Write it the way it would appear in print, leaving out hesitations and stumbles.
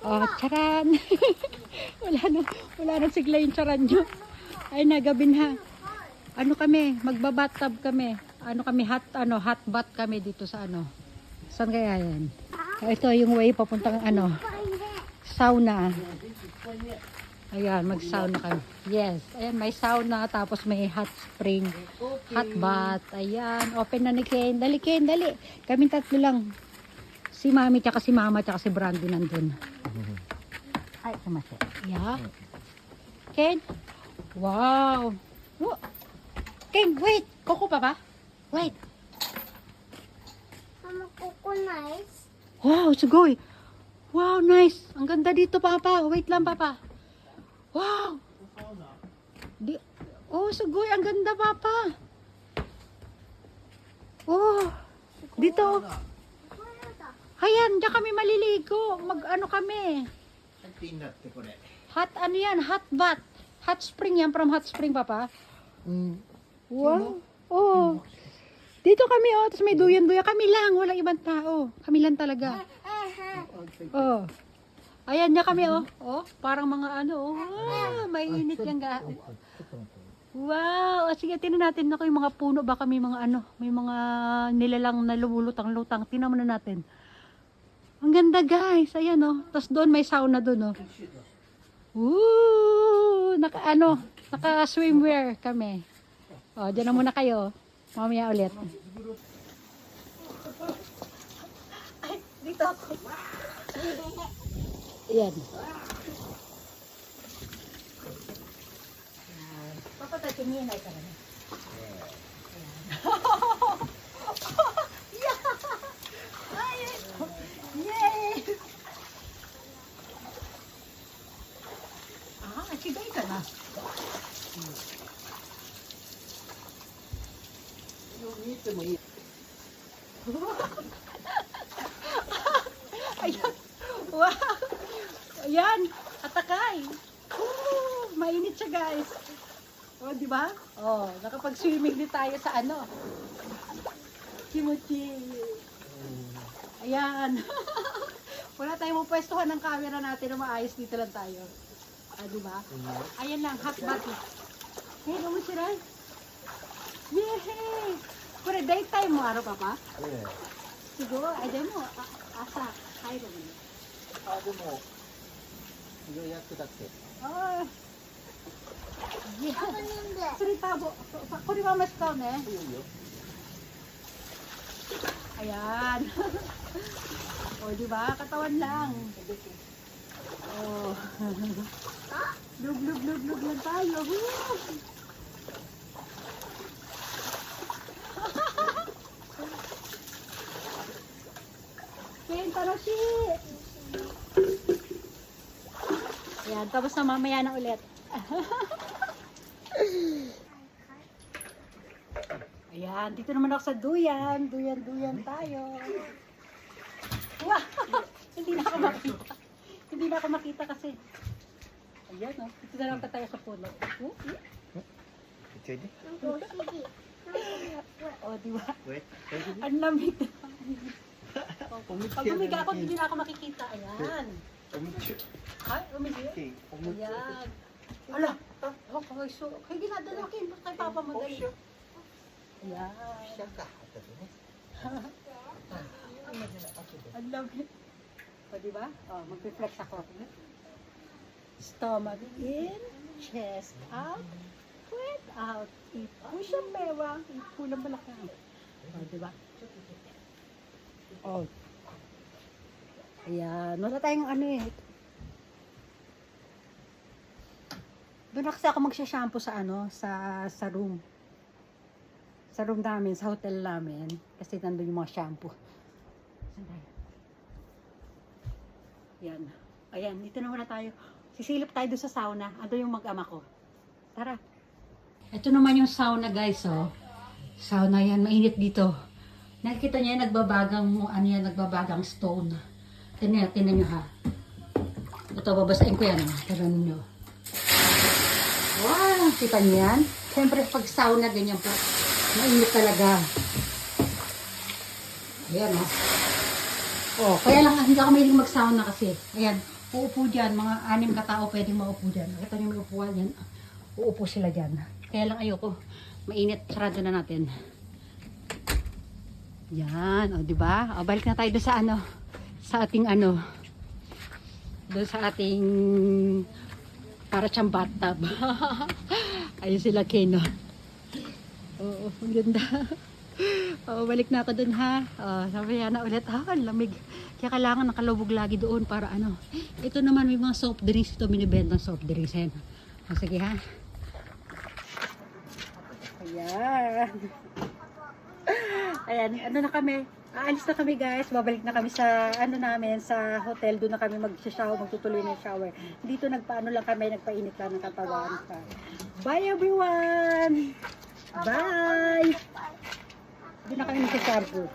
Oh, charan. Wala na sigla yung charan nyo. Ay, nagabi na. Ano kami, magbabathtub kami. Ano kami, hot bath kami dito sa ano. Saan kaya yan? Ito yung way papuntang sauna. Ayan, mag-sauna kami. Yes, ayan, may sauna, tapos may hot spring, hot bath. Ayan, open na ni Ken. Dali, Ken, dali. Kaming tatlo lang. Si Mami, tsaka si Mama, tsaka si Brando nandun. Ay, kumasi. Yeah. Ken? Wow. Ken, wait. Kuko pa ba? Wait. Mama, kuko nice. Wow, sugoy. Wow, nice. Ang ganda dito, Papa. Wait lang, Papa. Wow. Sugoy. Ang ganda, Papa. Oh. Dito. Ayan, diyan kami maliligo. Mag-ano kami. Hot, ano yan? Hot bath. Hot spring yan. From hot spring, Papa. Wow. Oh. Dito kami, oh. Tapos may duyan-duyan. Kami lang. Walang ibang tao. Kami lang talaga. Oh. Ayan niya kami, oh. Oh, parang mga ano, oh. Mainit yan, ga. Wow. Sige, tinan natin na yung mga puno. Baka may mga ano, may mga nilalang na lumulutang-lutang. Tinan muna natin. Ang ganda, guys. Ayan, oh. Tapos doon may sauna doon, oh. Woo! Naka swimwear kami. Oh, dyan na muna kayo. Mamaya ulit. Ay, dito ako. Ayan. Papatay, tuminay ka na. Yay! Sigay ka na. Ayan. Wow. Ayan. Atakay. Mainit siya, guys. Oh, di ba? Oh, nakapag-swimming din tayo sa ano. Kimochi. Ayan. Wala tayong pwestuhan ng camera natin na maayos, dito lang tayo. Ah, di ba? Ayan lang, hot bath. Hey, kumusta rin? Yay! Pero daytime mo, araw, Papa? Yeah. Siguro, ay di mo, asa, kayo mo. あ、でも、予約だけ。 Oh. Yeah. Ako ninde. Suritabo. Kuri mama scout eh. いいよいいよ。 Ayan. O, di ba? Katawan lang. Oh. Lug lang tayo. Woo! Ken, tarashi! Ayan, tapos na mamaya na ulit. Ayan, dito naman ako sa duyan. Duyan tayo. Wow! Hindi na ako makita. Hindi na ako makita kasi. Ayan, oh. Dito na lang tayo sa puno. Oh, Pwede? oh, di ba? Wait. Pwede? Ang lamig. Pag umiga ako, hindi na ako makikita. Ayan. Umidyo. Ay, umiga. Okay. Umidyo. Ayan. Ala, okay, so, kaya ginadala ko yun, kay Papa mo dali. Ayan. Siya ka. Ito ne. Ang lamig. O, diba? O, mag-reflex ako. Stomach in, chest out, breath out. Ipush ang bewang, ipulang balakang. O, diba? O. Ayan. Wala tayong ano eh. Doon kasi ako magsha-shampoo sa ano, sa room. Sa room namin, sa hotel namin. Kasi nandun yung mga shampoo. Saan tayo? Yan. Ayan, dito na muna tayo. Sisilip tayo doon sa sauna. Ando yung mag-ama ko. Tara. Ito naman yung sauna, guys, oh. Sauna yan, mainit dito. Nakikita niyo yan, nagbabagang stone. Tinan nyo ha. Ito, babasain ko yan, oh. Tinan nyo. Wow, kita niyo yan? Siyempre, pag sauna, ganyan po. Mainit talaga. Ayan, oh. Oh, kaya lang hindi ako mahilig mag-sauna kasi. Ayan. uupo dyan. Mga 6 katao pwedeng maupo dyan. Ito yung may upuan yan. Uupo sila dyan. Kaya lang ayoko. Mainit. Sarado na natin. Yan. O, diba? O, balik na tayo doon sa ano. Sa ating ano. Doon sa ating para siyang bathtub. Ayun sila Keno. Oo, ang ganda. Oo, balik na ako dun ha. Sabi na ulit, ang lamig. Kaya kailangan nakalubog lagi doon para ano. Ito naman may mga soft drinks. Ito binibenta ng soft drinks. Yan. Sige ha. Ayan. Ayan, ano na kami. Aalis na kami guys. Babalik na kami sa ano namin, sa hotel. Doon na kami mag-shower, magtutuloy ng shower. Dito nagpaano lang kami, nagpainit lang ng katawan. Bye everyone! Bye! Doon na kami mag-shampoo.